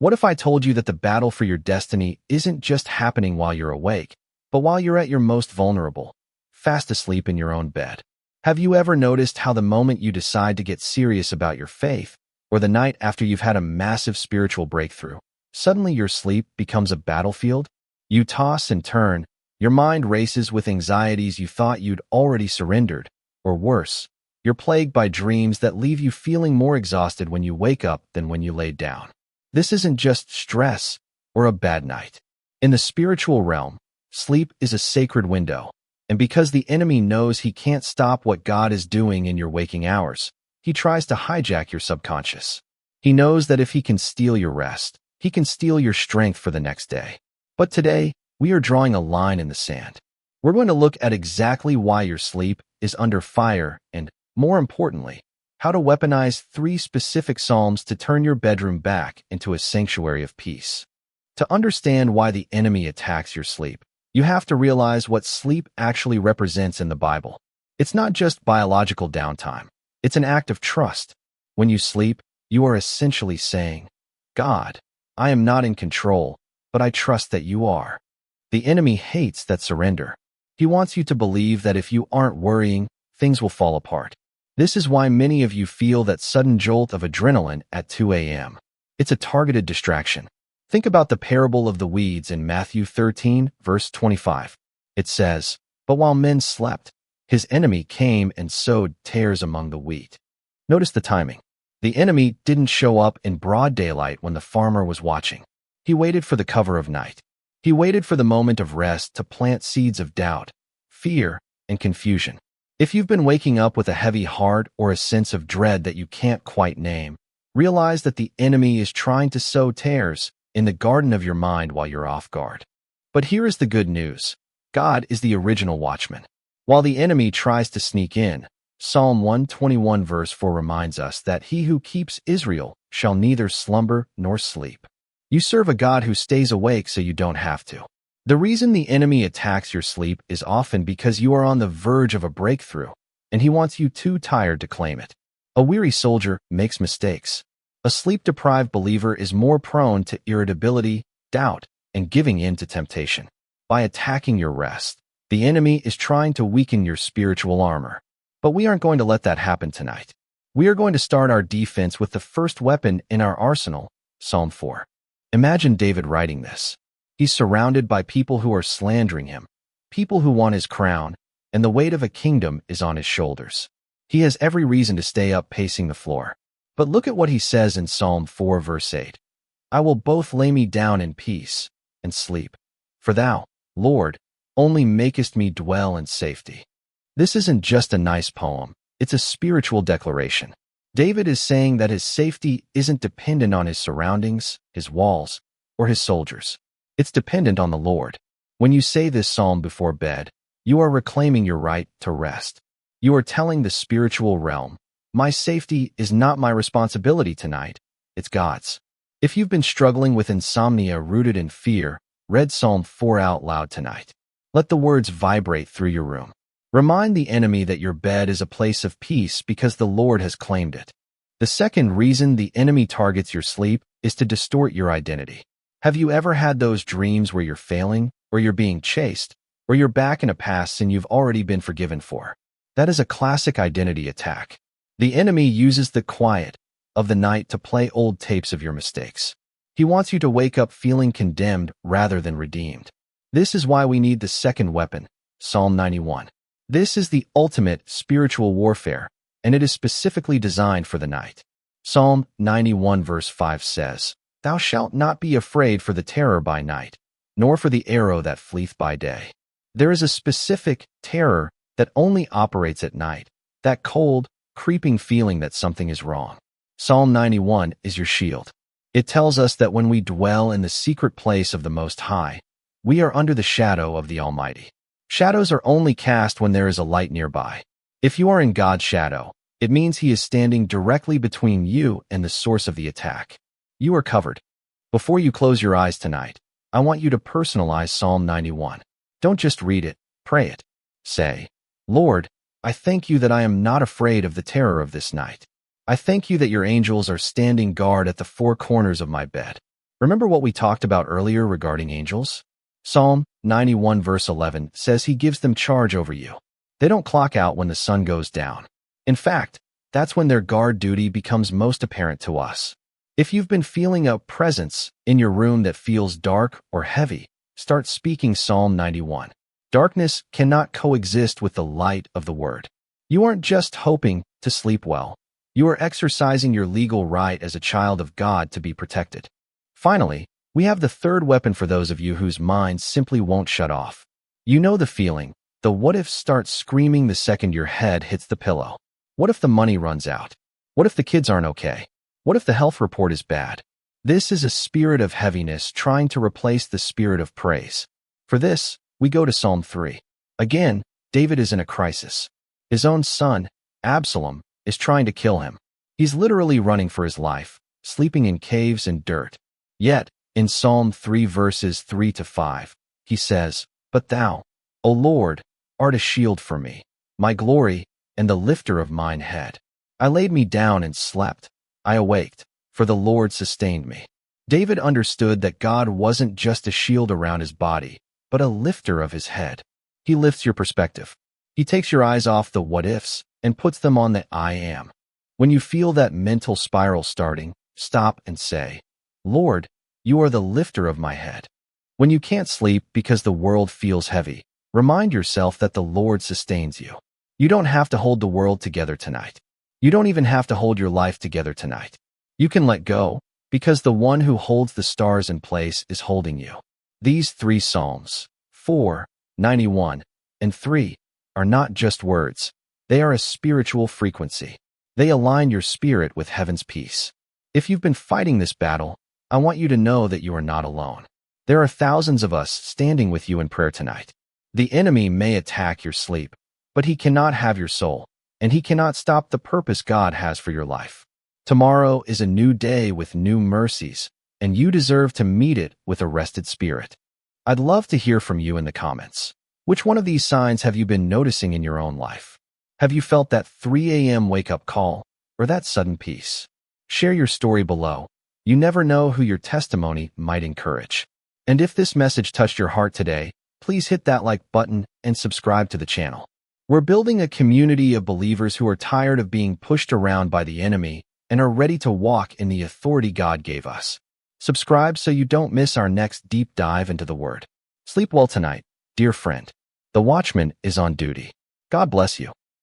What if I told you that the battle for your destiny isn't just happening while you're awake, but while you're at your most vulnerable, fast asleep in your own bed? Have you ever noticed how the moment you decide to get serious about your faith, or the night after you've had a massive spiritual breakthrough, suddenly your sleep becomes a battlefield? You toss and turn, your mind races with anxieties you thought you'd already surrendered, or worse, you're plagued by dreams that leave you feeling more exhausted when you wake up than when you laid down. This isn't just stress or a bad night. In the spiritual realm, sleep is a sacred window, and because the enemy knows he can't stop what God is doing in your waking hours, he tries to hijack your subconscious. He knows that if he can steal your rest, he can steal your strength for the next day. But today, we are drawing a line in the sand. We're going to look at exactly why your sleep is under fire and, more importantly, how to weaponize 3 specific psalms to turn your bedroom back into a sanctuary of peace. To understand why the enemy attacks your sleep, you have to realize what sleep actually represents in the Bible. It's not just biological downtime. It's an act of trust. When you sleep, you are essentially saying, God, I am not in control, but I trust that you are. The enemy hates that surrender. He wants you to believe that if you aren't worrying, things will fall apart. This is why many of you feel that sudden jolt of adrenaline at 2 a.m. It's a targeted distraction. Think about the parable of the weeds in Matthew 13, verse 25. It says, "But while men slept, his enemy came and sowed tares among the wheat." Notice the timing. The enemy didn't show up in broad daylight when the farmer was watching. He waited for the cover of night. He waited for the moment of rest to plant seeds of doubt, fear, and confusion. If you've been waking up with a heavy heart or a sense of dread that you can't quite name, realize that the enemy is trying to sow tares in the garden of your mind while you're off guard. But here is the good news. God is the original watchman. While the enemy tries to sneak in, Psalm 121 verse 4 reminds us that he who keeps Israel shall neither slumber nor sleep. You serve a God who stays awake so you don't have to. The reason the enemy attacks your sleep is often because you are on the verge of a breakthrough, and he wants you too tired to claim it. A weary soldier makes mistakes. A sleep-deprived believer is more prone to irritability, doubt, and giving in to temptation. By attacking your rest, the enemy is trying to weaken your spiritual armor. But we aren't going to let that happen tonight. We are going to start our defense with the first weapon in our arsenal, Psalm 4. Imagine David writing this. He's surrounded by people who are slandering him, people who want his crown, and the weight of a kingdom is on his shoulders. He has every reason to stay up pacing the floor. But look at what he says in Psalm 4 verse 8. I will both lay me down in peace and sleep. For thou, Lord, only makest me dwell in safety. This isn't just a nice poem, it's a spiritual declaration. David is saying that his safety isn't dependent on his surroundings, his walls, or his soldiers. It's dependent on the Lord. When you say this psalm before bed, you are reclaiming your right to rest. You are telling the spiritual realm, my safety is not my responsibility tonight, it's God's. If you've been struggling with insomnia rooted in fear, read Psalm 4 out loud tonight. Let the words vibrate through your room. Remind the enemy that your bed is a place of peace because the Lord has claimed it. The second reason the enemy targets your sleep is to distort your identity. Have you ever had those dreams where you're failing, or you're being chased, or you're back in a past sin you've already been forgiven for? That is a classic identity attack. The enemy uses the quiet of the night to play old tapes of your mistakes. He wants you to wake up feeling condemned rather than redeemed. This is why we need the second weapon, Psalm 91. This is the ultimate spiritual warfare, and it is specifically designed for the night. Psalm 91 verse 5 says, Thou shalt not be afraid for the terror by night, nor for the arrow that fleeth by day. There is a specific terror that only operates at night, that cold, creeping feeling that something is wrong. Psalm 91 is your shield. It tells us that when we dwell in the secret place of the Most High, we are under the shadow of the Almighty. Shadows are only cast when there is a light nearby. If you are in God's shadow, it means He is standing directly between you and the source of the attack. You are covered. Before you close your eyes tonight, I want you to personalize Psalm 91. Don't just read it, pray it. Say, Lord, I thank you that I am not afraid of the terror of this night. I thank you that your angels are standing guard at the four corners of my bed. Remember what we talked about earlier regarding angels? Psalm 91 verse 11 says he gives them charge over you. They don't clock out when the sun goes down. In fact, that's when their guard duty becomes most apparent to us. If you've been feeling a presence in your room that feels dark or heavy, start speaking Psalm 91. Darkness cannot coexist with the light of the Word. You aren't just hoping to sleep well. You are exercising your legal right as a child of God to be protected. Finally, we have the third weapon for those of you whose minds simply won't shut off. You know the feeling. The what-ifs start screaming the second your head hits the pillow. What if the money runs out? What if the kids aren't okay? What if the health report is bad? This is a spirit of heaviness trying to replace the spirit of praise. For this, we go to Psalm 3. Again, David is in a crisis. His own son, Absalom, is trying to kill him. He's literally running for his life, sleeping in caves and dirt. Yet, in Psalm 3 verses 3 to 5, he says, "But thou, O Lord, art a shield for me, my glory, and the lifter of mine head. I laid me down and slept. I awaked, for the Lord sustained me." David understood that God wasn't just a shield around his body, but a lifter of his head. He lifts your perspective. He takes your eyes off the what-ifs and puts them on the I am. When you feel that mental spiral starting, stop and say, "Lord, you are the lifter of my head." When you can't sleep because the world feels heavy, remind yourself that the Lord sustains you. You don't have to hold the world together tonight. You don't even have to hold your life together tonight. You can let go, because the one who holds the stars in place is holding you. These three Psalms, 4, 91, and 3, are not just words. They are a spiritual frequency. They align your spirit with heaven's peace. If you've been fighting this battle, I want you to know that you are not alone. There are thousands of us standing with you in prayer tonight. The enemy may attack your sleep, but he cannot have your soul, and he cannot stop the purpose God has for your life. Tomorrow is a new day with new mercies, and you deserve to meet it with a rested spirit. I'd love to hear from you in the comments. Which one of these signs have you been noticing in your own life? Have you felt that 3 a.m. wake-up call, or that sudden peace? Share your story below. You never know who your testimony might encourage. And if this message touched your heart today, please hit that like button and subscribe to the channel. We're building a community of believers who are tired of being pushed around by the enemy and are ready to walk in the authority God gave us. Subscribe so you don't miss our next deep dive into the Word. Sleep well tonight, dear friend. The watchman is on duty. God bless you.